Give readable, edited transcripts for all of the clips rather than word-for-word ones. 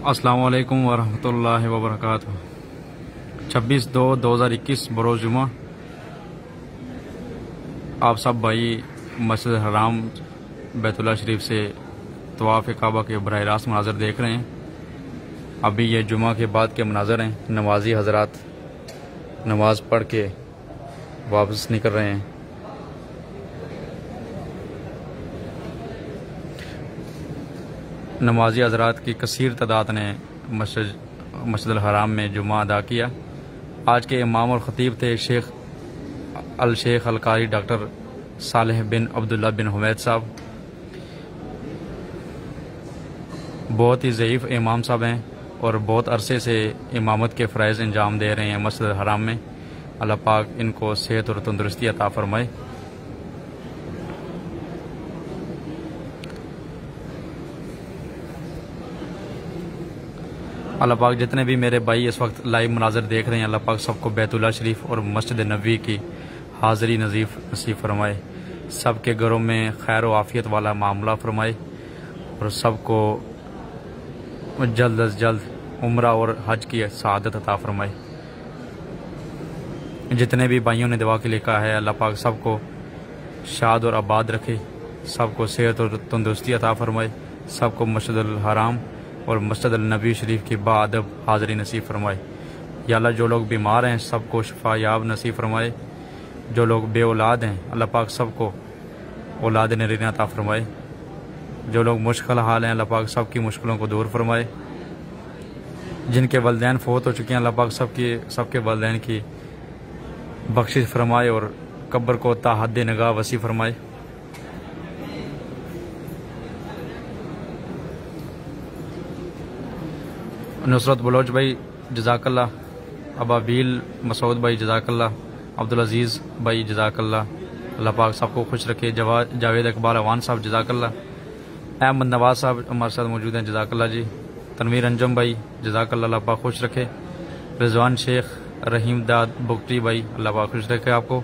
अस्सलाम वालेकुम वरहमतुल्लाहि वबरकातुहू। 26/2/2021 बरोज़ जुमा। आप सब भाई मस्जिद हराम बैतुल्लाह शरीफ से तवाफ़ काबा के बराह रास्त मनाज़र देख रहे हैं। अभी ये जुमा के बाद के मनाज़र हैं। नमाजी हज़रात नमाज पढ़ के वापस निकल रहे हैं। नमाजी हज़रात की कसीर तादाद ने मस्जिद हराम में जुमा अदा किया। आज के इमाम और ख़तीब थे शेख अल कारी डॉक्टर सालेह बिन अब्दुल्ला बिन हुमैद साहब। बहुत ही ज़ईफ़ इमाम साहब हैं और बहुत अरसे से इमामत के फ़राइज़ अंजाम दे रहे हैं मस्जिद हराम में। अल्लाह पाक इनको सेहत और तंदुरुस्ती अता फ़रमाए। अल्लाह पाक जितने भी मेरे भाई इस वक्त लाइव मनाज़र देख रहे हैं, अल्लाह पाक सबको बैतुल्लाह शरीफ और मस्जिद नबी की हाज़री नसीब फरमाए। सबके घरों में खैर व आफ़ियत वाला मामला फरमाए और सबको जल्द अज जल्द उम्रा और हज की सआदत अता फरमाए। जितने भी भाइयों ने दुआ के लिखा है, अल्लाह पाक सबको शाद और आबाद रखे, सबको सेहत और तंदुरुस्ती अता फरमाए, सबको मस्जिद हराम और मस्जिद नबी शरीफ की बाअदब हाज़री नसीब फरमाए। या अल्लाह जो लोग बीमार हैं सबको शिफा याब नसीब फरमाए। जो लोग बे औलाद हैं अल्लाह पाक सबको औलाद नरीना अता फरमाए। जो लोग मुश्किल हाल हैं अल्लाह पाक सबकी मुश्किलों को दूर फरमाए। जिनके वलदैन फ़ौत हो चुके हैं अल्लाह पाक सबके वलदैन की बख्शिश फरमाए और कब्र को ताहद नगाह वसी फरमाए। नुसरत बलोच भाई जज़ाकल्लाह, अबाबील मसूद भाई जज़ाकल्लाह, अब्दुल अजीज़ भाई जज़ाकल्लाह, अल्लाह पाक सबको खुश रखे। जावेद इकबाल अवान साहब जज़ाकल्लाह, अहमद नवाज साहब हमारे साथ मौजूद हैं जज़ाकल्लाह जी। तनवीर अंजम भाई जज़ाकल्लाह, अल्लाह पाक खुश रखे। रिजवान शेख, रहीम दाद बुगटी भाई अल्लाह पाक खुश रखे आपको।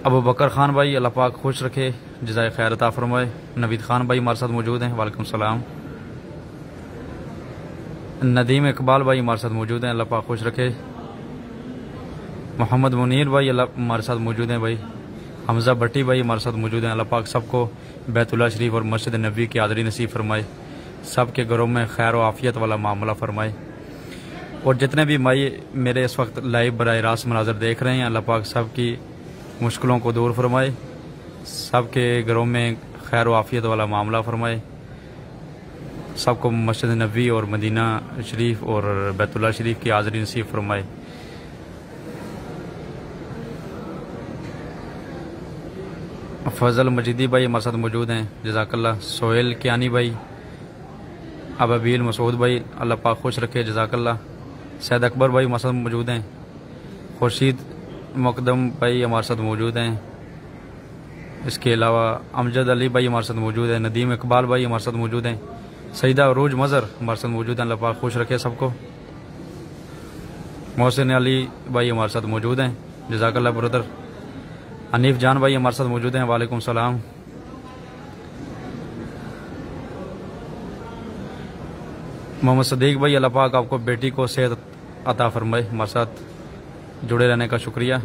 अबू बकर खान भाई अल्लाह पाक खुश रखे, जज़ाए खैर अता फरमाए। नवीद खान भाई हमारे साथ मौजूद हैं, वालेकुम सलाम। नदीम इकबाल भाई हमारे साथ मौजूद हैं, अल्लाह पाक खुश रखे। मोहम्मद मुनीर भाई अल्लाह हमारे साथ मौजूद हैं भाई। हमजा भट्टी भाई हमारे साथ मौजूद हैं, अल्लाह पाक सबको बैतुल्लाह शरीफ और मस्जिद नबी की हाज़री नसीब फरमाए। सबके घरों में खैर व आफ़ियत वाला मामला फरमाए। और जितने भी भाई मेरे इस वक्त लाइव बराह रास्त मनाज़र देख रहे हैं, अल्लाह पाक सबकी मुश्किलों को दूर फरमाए, सबके घरों में खैर व आफ़ियत वाला मामला फरमाए, सबको मस्जिद नबी और मदीना शरीफ और बैतुल्लाह शरीफ की हाज़री नसीब फरमाए। फजल मजीदी भाई हमारे साथ मौजूद हैं जज़ाकल्लाह। सोहेल कियानी भाई, अबाबील मसूद भाई अल्लाह पाक खुश रखे जज़ाकल्लाह। सैद अकबर भाई हमारे साथ मौजूद हैं। खुर्शीद मुकदम भाई हमारे साथ मौजूद हैं। इसके अलावा अमजद अली भाई हमारे साथ मौजूद हैं। नदीम इकबाल भाई हमारे साथ मौजूद हैं। सईदा अरूज मज़र हमारे साथ मौजूद हैं, अल्लाह पाक खुश रखे सबको। मोहसिन अली भाई हमारे साथ मौजूद हैं जज़ाकल्लाह ब्रदर। हनीफ जान भाई हमारे साथ मौजूद हैं, वालेकुम सलाम। मोहम्मद सदीक भाई अल्लाह पाक आपको बेटी को सेहत अता फरमाए, हमारे साथ जुड़े रहने का शुक्रिया।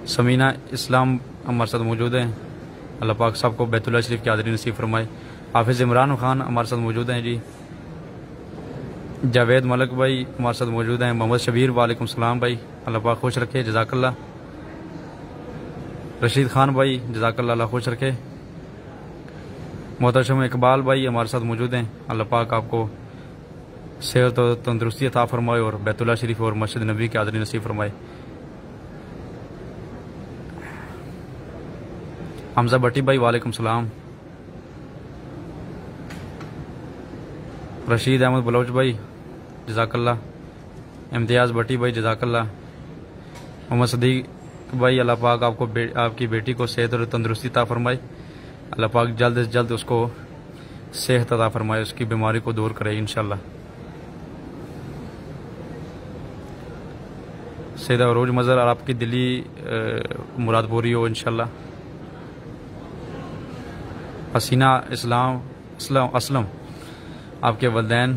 समीना इस्लाम हमारे साथ मौजूद हैं, अल्लाह पाक सबको बैतुल्लाह शरीफ की हाज़री नसीब फरमाए। हाफिज़ इमरान खान हमारे साथ मौजूद हैं जी। जावेद मलिक भाई हमारे साथ मौजूद हैं। मोहम्मद शबीर वालेकुम सलाम भाई, अल्लाह पाक खुश रखे जज़ाकल्लाह। रशीद खान भाई जज़ाकल्लाह, अल्लाह खुश रखे। मोहतरम इकबाल भाई हमारे साथ मौजूद हैं, अल्लाह पाक आपको सेहत और तंदुरुस्ती अता फरमाए और बैतुल्लाह शरीफ और मस्जिद नबी की हाज़री नसीब फरमाए। हमजा भट्टी भाई वालेकुम सलाम। रशीद अहमद बलोच भाई जज़ाकल्लाह। इम्तियाज़ भट्टी भाई जज़ाकल्लाह। मोहम्मद सदीक भाई अल्लाह पाक आपकी बेटी को सेहत और तंदुरुस्ती अता फरमाए, अल्लाह पाक जल्द से जल्द उसको सेहत अता फरमाए, उसकी बीमारी को दूर करे इंशाअल्लाह। सईदा अरूज मज़र और आपकी दिली मुराद पूरी हो इंशाअल्लाह। हसीना असलम आपके वलदैन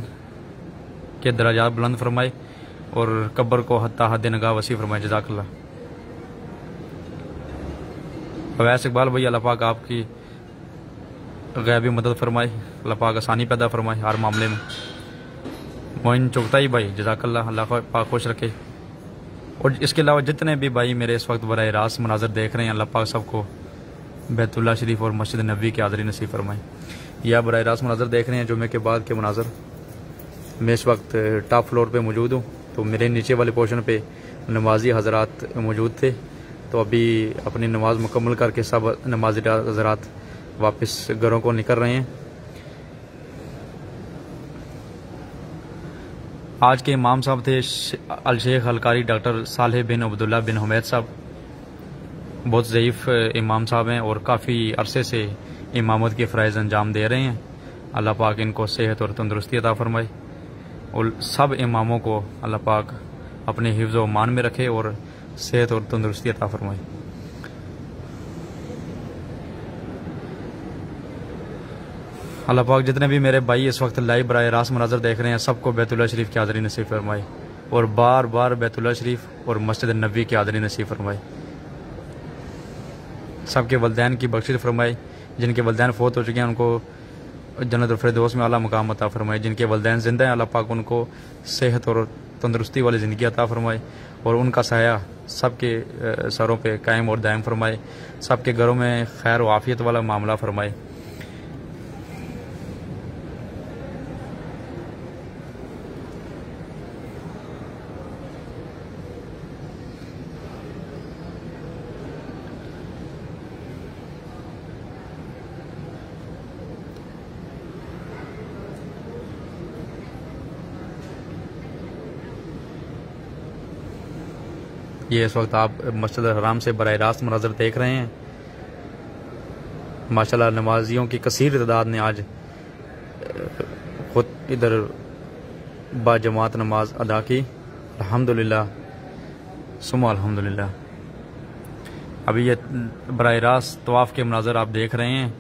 के दराजात बुलंद फरमाए और कब्र को हत्ता हद नगाह वसी फरमाए। जज़ाकल्लाह। अवैस इकबाल भाई, अल्लाह पाक आपकी गैबी मदद फरमाए, अल्लाह पाक आसानी पैदा फरमाए हर मामले में। मोइन चुगताई भाई, जज़ाकल्लाह, अल्लाह पाक खुश रखे। और इसके अलावा जितने भी भाई मेरे इस वक्त बराह रास्त मनाजर देख रहे हैं, अल्लाह पाक सबको बैतुल्लाह शरीफ और मस्जिद नबी की हाज़री नसीब फरमाए। या बराह रास्त मनाजर देख रहे हैं जुमे के बाद के मनाजर। मैं इस वक्त टॉप फ्लोर पे मौजूद हूँ, तो मेरे नीचे वाले पोर्शन पे नमाजी हजरात मौजूद थे, तो अभी अपनी नमाज मुकम्मल करके सब नमाजी हजरात वापस घरों को निकल रहे हैं। आज के इमाम साहब थे अल शेख अल कारी डॉक्टर सालेह बिन अब्दुल्ला बिन हुमैद साहब। बहुत ज़ईफ़ इमाम साहब हैं और काफ़ी अरसे से इमामत के फ़राइज़ अंजाम दे रहे हैं। अल्लाह पाक इनको सेहत और तंदुरुस्ती अता फरमाए और सब इमामों को अल्लाह पाक अपने हिफ्ज़ व मान में रखे और सेहत और तंदुरुस्ती अता फरमाए। अल्लाह पाक जितने भी मेरे भाई इस वक्त लाइव बराह रास्त मनाजर देख रहे हैं, सबको बैतुल्लाह शरीफ की हाज़री नसीब फरमाए और बार बार बैतुल्लाह शरीफ और मस्जिद नबी की हाज़री नसीब फरमाए। सबके वलदैन की बख्शिश फरमाए। जिनके वलदैन फ़ौत हो चुके हैं उनको जन्नत फिरदौस में आला मुकाम अता फरमाए। जिनके वलदैन ज़िंदा हैं, अल्लाह पाक उनको सेहत और तंदुरुस्ती वाली ज़िंदगी अता फरमाए और उनका साया सबके सरों पे कायम और दायम फरमाए। सबके घरों में खैर व आफ़ियत वाला मामला फरमाए। ये इस वक्त आप मस्जिद हराम से बराह रास्त मनाज़र देख रहे हैं। माशाल्लाह नमाजियों की कसीर तादाद ने आज खुद इधर बाजमात नमाज अदा की। अल्हम्दुलिल्लाह सुम्मा अल्हम्दुलिल्लाह। अभी ये बराह रास्त तवाफ़ के मनाज़र आप देख रहे हैं।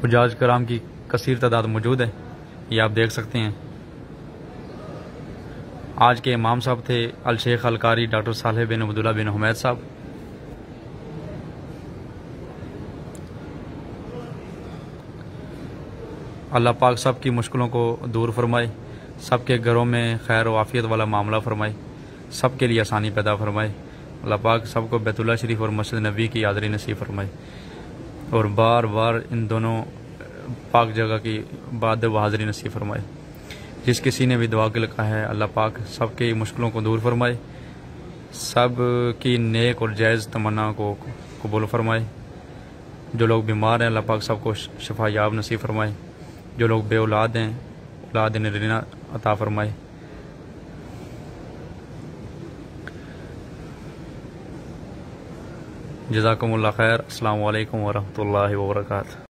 हुज्जाज कराम की कसीर तादाद मौजूद है, ये आप देख सकते हैं। आज के इमाम साहब थे अल शेख अल कारी डॉक्टर सालेह बिन अब्दुल्ला बिन हुमैद साहब। अल्लाह पाक सब की मुश्किलों को दूर फरमाए, सबके घरों में खैर व आफ़ियत वाला मामला फरमाए, सबके लिए आसानी पैदा फरमाए। अल्लाह पाक सबको बैतुल्लाह शरीफ और मस्जिद नबी की हाज़री नसीब फरमाए और बार बार इन दोनों पाक जगह की बाद व हाज़री नसीब फरमाए। जिस किसी ने भी दुआ के लिखा है, अल्लाह पाक सबकी मुश्किलों को दूर फरमाए, सब की नेक और जायज़ तमन्ना को कबूल फरमाए। जो लोग बीमार हैं, अल्लाह पाक सबको शफा याब नसीब फरमाए। जो लोग बे औलाद हैं, औलाद नरीना अता फरमाए। जज़ाकुमुल्लाह खैर। अस्सलामु अलैकुम व रहमतुल्लाहि व बरकातुहू।